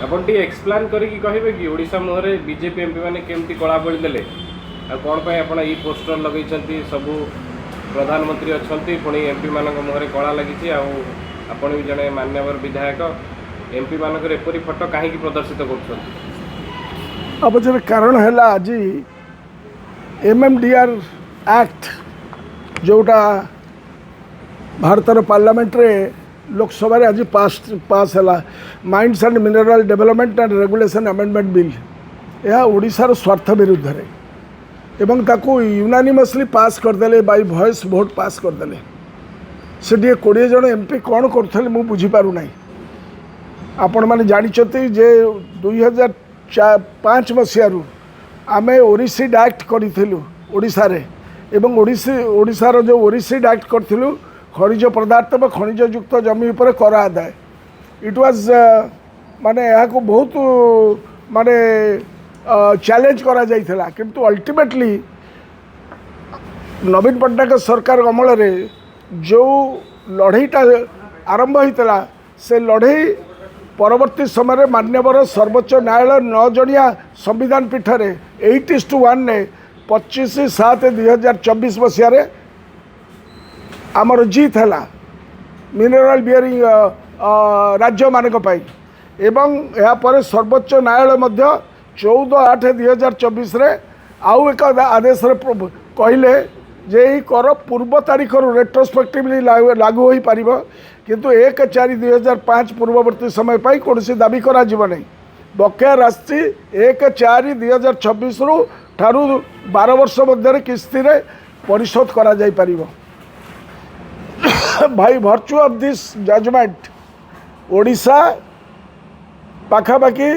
अपन T explain करिकी कहिबे कि ओडिशा मुहरे बीजेपी एमपी माने केमती कला बळी देले आ कोन पय आपण ई पोस्टर लगैछंती सब प्रधानमंत्री अछंती पुणी एमपी मानक मुहरे कला लागिछि आ आपण भी जने मान्यवर विधायक एमपी मानक एपरी फोटो काहे की प्रदर्शित करछंती। अब जर कारण है आज एमएमडीआर एक्ट जोटा भारतर पार्लियामेंट रे लोकसभा रे आज पास है mines and mineral development and regulation amendment bill यह ओडिशार स्वार्थ विरुद्ध रे एवं ताकू यूनानिमसली पास करदे बाय वॉइस वोट पास करदे से 20 जन एमपी कौन करते मुझे बुझीपार ना आपण मैंने जानते जे 2005 मसीह आम ओरिसिड एक्ट करूँ ओडिशा रे एवं ओडिशार जो ओरिसिड एक्ट करूँ खनिज पदार्थ व खनिज युक्त जमी उपर कर आदाय इट वाज माने यहाँ को बहुत माने चैलेंज करा जाइथिला किंतु अल्टीमेटली नवीन पट्टनायक सरकार अमल रे जो लड़ईटा आरंभ होता से लड़ई परवर्ती समय मान्यवर सर्वोच्च न्यायालय 9 जनिया संविधान पीठ रे 8:1 ने 25/7/2024 मसीह आमर जीत है मिनरल बियरिंग राज्य मानक पाई एवं यापर सर्वोच्च न्यायालय 14/8/2024 रे आउ एक आदेश कहले जे ही कर पूर्व तारीख रेट्रोस्पेक्टिवली लागू हो पार किंतु 1/4/2005 पूर्ववर्ती समय पाई कौन दाबी करा नहीं बकेया राशि 1/4/2024 ठारू 12 वर्ष मध्य किस्ती रे परिशोध करा जाई पारिबो। भाई virtue of this judgement Odisha पाखापाखि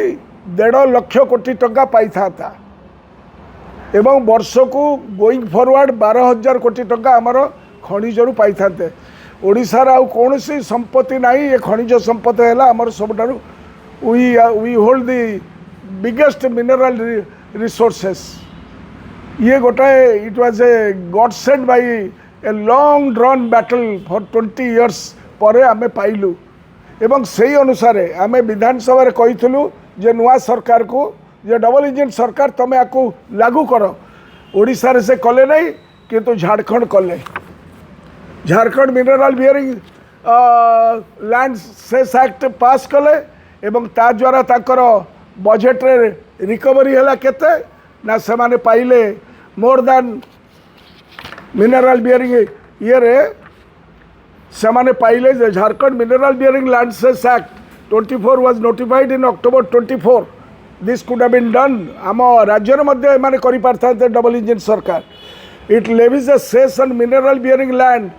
1.5 लाख कोटी टंका पाई था एवं वर्ष को गोइंग फॉरवर्ड 12,000 कोटी टंका आमर खनिजरू पाई था ओडिशार आउ कौन सी संपत्ति ना ये खनिज संपत्ति है आमर सब we hold the biggest mineral resources ये गोटाए it was a godsend by a long drawn battle for 20 years पर आमे पाइलु एवं से अनुसार आमे विधानसभा रे कहिथलु जे नुआ सरकार को जे डबल इंजन सरकार तमे आकु लागू कर ओडिशा रे से कले नहीं किंतु झारखंड कले Jharkhand mineral bearing land cess act pass कले एवं ता द्वारा ताकर बजेट रे रिकवरी हला केते ना से माने पाइले मोर देन मिनरल बियरिंग ये रे से माने पाइले जे Jharkhand mineral bearing land cess act 24 was notified in October 24 this could have been done आम राज्य मध्य माने करि पारथा डबल इंजन सरकार it levies a cess on mineral bearing land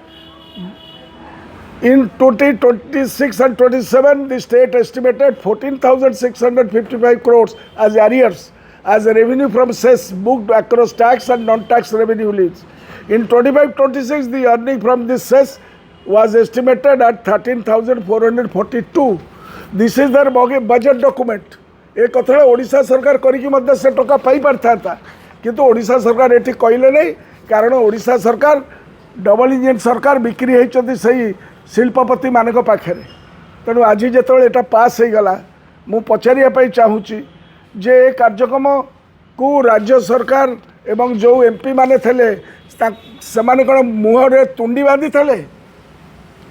in 2026 and 27 the state estimated 14,655 crores as arrears as a revenue from cess booked across tax and non-tax revenue leads. In 25-26 the earning from this cess was estimated at 13,442. This is their budget document. एक कथा ओडिशा सरकार करिकी मध्य से टका पाई पारथा किंतु ओडिशा सरकार एठी कहले नहीं कारण ओडिशा सरकार डबल इंजन सरकार बिक्री होती सही शिल्पपति मानक पाखे तेणु आज जो यहाँ पास हो गला मु पचारिया चाहूँगी जे कार्यक्रम को राज्य सरकार एवं जो एमपी माने थे से कौन मुहर तुंडी बांधी थे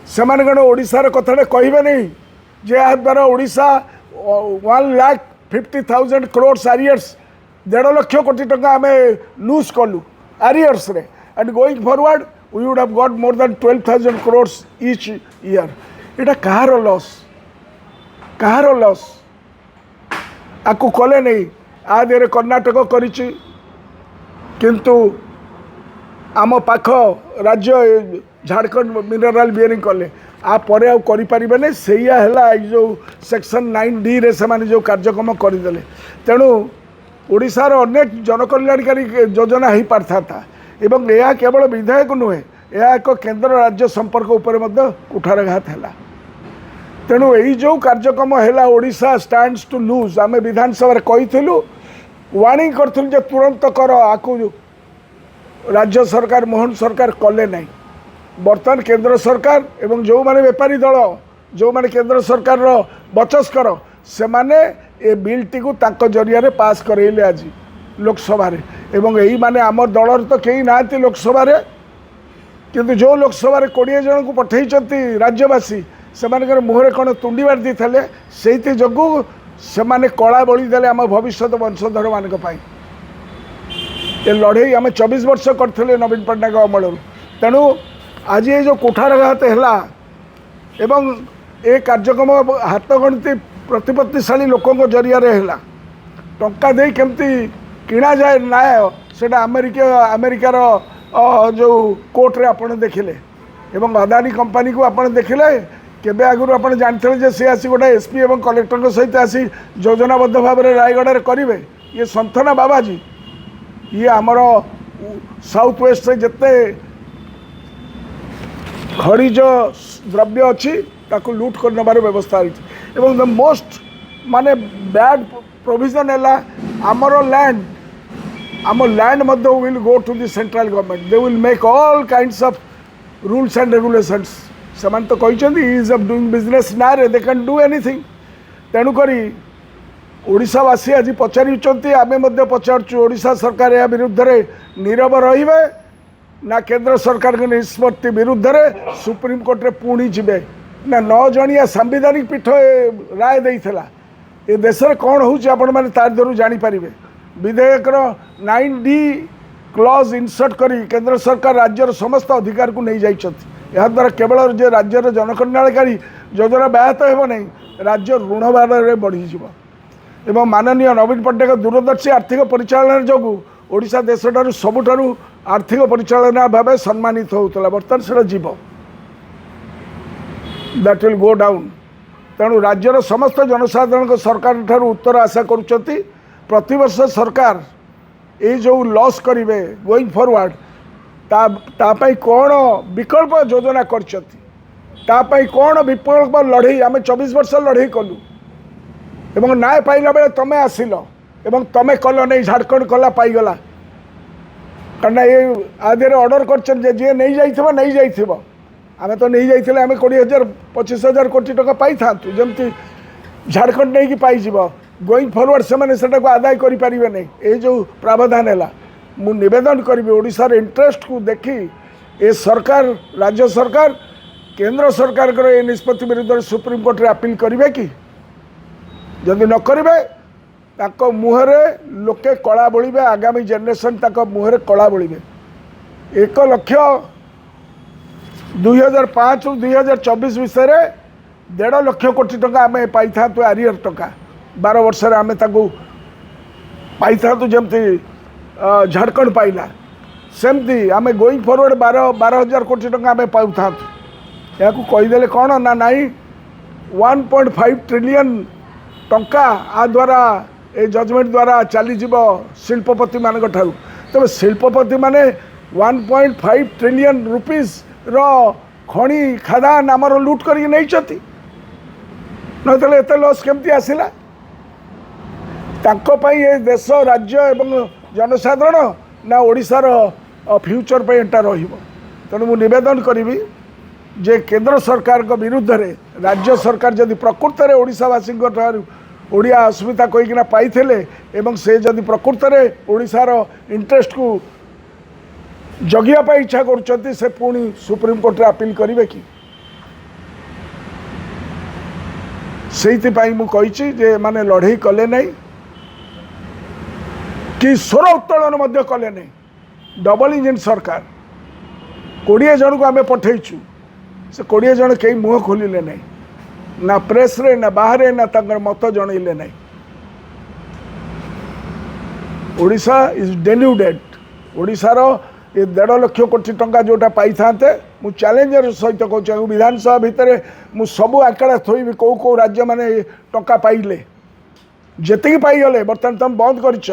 से कौन ओडिशार कथा कहे नहीं जे या द्वारा ओडिशा 1,50,000 crores आरियर्स 1.5 लाख कोटी टंका आम लूज कलु आरियर्स रे and going forward we would have got more than 12,000 crores each year. इटा कहार लॉस आपको कले नहीं आदे कर्णाटक करिछि किंतु आम पाख राज्य झारखंड मिनरल बियरिंग कले आ परे आ करि परिबे नै सेया हला जो सेक्शन 9D रे से माने जो कार्यक्रम करदेले तेणु ओडिशार अनेक जनकल्याणकारी योजना हो पारथा था एवं यह केवल विधायक नुहे यह एक केंद्र राज्य संपर्क उपर कुठारघात है तेणु यही जो कार्यक्रम है ओडिशा स्टैंड्स टू लूज आम विधानसभा कहीलु वार्निंग करूँ तुरंत कर आकु राज्य सरकार मोहन सरकार कले नहीं बर्तमान केंद्र सरकार एवं जो माने व्यापारी दल जो माने केंद्र सरकार बचस्कर सेमाने ए बिलटी को तांको जरिया पास करेले आज लोकसभा रे एवं यही माने आम दलर तो कहीं ना लोकसभा रे किंतु जो लोकसभा 20 जन को पठेइचंती राज्यवासी से मुहरे कौन तुंडी बांधी थे से जोगु से कला बड़ी देले आम भविष्य वंशधर मान ये लड़े आम 24 वर्ष करते नवीन पट्टनायक अमल तेणु आज ये जो कुठारघात है एवं ए कार्यक्रम हाथ गणती प्रतिपत्तिशाली लोकों जरिया है टंका दे केमती किणा जाए न्याय से अमेरिकार जो कोर्ट रे आपन देखिले एवं अदानी कंपनी को आपन देखिले केबे आगुर आपन जानते जे से आसी गोटे एसपी एवं कलेक्टर को सहित आसी योजनाबद्ध भाव में रायगढ़ रे करिवे ये संथना बाबाजी ये आमर साउथ वेस्ट रे जत्ते खनिज द्रव्य अच्छी ताकू लूट कर नबार व्यवस्था होती एवं द मोस्ट माने बैड प्रोविजन है आमर लैंड आम लैंड मध्य will go to the central government they will make all kinds of rules and regulations से तो कहते इज ऑफ डूइंग बिजनेस ना रे दे कैन डू एनीथिंग तेणुक ओडिशावासी आज पचारुंट आम पचारचु ओडिशा सरकार या विरुद्ध रे नीरव रहिबे ना केंद्र सरकार के निष्पत्ति विरुद्ध रे सुप्रीम कोर्ट रे पुणी जिबे ना 9 जणिया संवैधानिक पीठ राय देइथिला ए देश रे कौन होउछि आपण माने तार दरु जानि परिबे विधेयक 9D क्लॉज इनसर्ट करी केंद्र सरकार राज्यर समस्त अधिकार को नहीं जाइछथि या द्वारा केवल जे राज्यर जनकल्याणकारी योजना व्याहत हेबो नहीं राज्य ऋण भार रे बढ़ी जिवो एवं माननीय नवीन पट्टनायक दूरदर्शी आर्थिक परिचालन जोगु ओडिशा देशटारु सबुठारु आर्थिक परिचालना भाव सम्मानित होउतला बर्तमान से जीव दैट विल गो डाउन तेणु राज्यर समस्त जनसाधारण सरकार ठारू उत्तर आशा करुचंती प्रतिवर्ष सरकार ये जो लॉस करेंगे गोइंग फॉरवर्ड तापाई कौन विकल्प योजना करपाई कौन विकल्प लड़े आम 24 वर्ष लड़े कलु एवं न्याय पाइला बेले तमें आसिल एवं तमें कल नहीं झारखंड कला पाईगला कारण ये आधे ऑर्डर कर जी नहीं जाइथिबो नहीं जाइथिबो आम तो नहीं जाइथिले आम 20,000-25,000 कोटी टका पाई थांतु जमती झारखंड नहीं कि पाई गोइंग फॉरवर्ड से आदाय करें नहीं ये जो प्रावधान है मु निवेदन करी ओडिशार इंटरेस्ट को देखी ए सरकार राज्य सरकार केंद्र सरकार को ये निष्पत्ति विरुद्ध सुप्रीम कोर्ट रे अपील करेंगे कि जदि न करेंगे ताको मुहरे लोके कला बोलिबे आगामी जेनरेशन ताको मुहरे कला बोलिबे 1,00,000 2005 2024 विषय 1.5 लाख कोटी टका आम पाई था आरियर टका 12 वर्ष आम पाई था जमती झारखंड पाइला सेमती आम गोइंग फॉरवर्ड 12,000 कोटी टका आम पाऊ था या कहीदेले कौन ना नाई 1.5 ट्रिलियन टंका आ द्वारा ए जजमेंट द्वारा चलीज शिल्पपति मान ठारू तेज शिल्पपति माने 1.5 ट्रिलियन रुपीज रो खणी खादान आमर लुट करके नहीं नतले एत लॉस केमती आसिला तांको पाई ए देश राज्य एवं जनसाधारण ना ओडिशार फ्यूचर पे एटा रहिबो तेणु मु निवेदन करी जे केंद्र सरकार को विरुद्ध रे राज्य सरकार जदि प्रकृत में ओडिशावासी ओडिया अस्मिता कहीकिना पाइथिले एवं से जदि प्रकृत में ओडिशार इंटरेस्ट को जगिया पाई इच्छा करुचंती से पुणी सुप्रीम कोर्ट रे अपील करिवे कि सेइथिपाई मु कहिछि जे माने लड़ाई कले नहीं कि स्वर उत्तोलन मध्य कले नहीं डबल इंजिन सरकार 20 जन को आम पठेइछु से 20 जन कहीं मुँह खोलिले नहीं ना प्रेस रे ना बाहर ना तंगर मत जनइले नहीं ओडिशा इज डेल्यूडेड ओडिशार ये 1.5 लाख कोटी टंका जोटा पाई था मु चैलेंजर सहित कहूँ विधानसभा भितर मु सबू आंकड़ा थोबी कौ राज्य माने टंका पाइले जेतिकी पाईगले बर्तमान तुम बंद करछ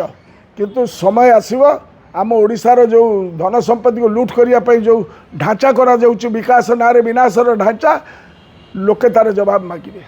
किंतु समय आसीबो आम ओडिशार जो धन संपत्ति को लूट करने जो ढांचा करा जाउछि विकास नारे विनाशर ढांचा लोके तार जवाब मागिबे।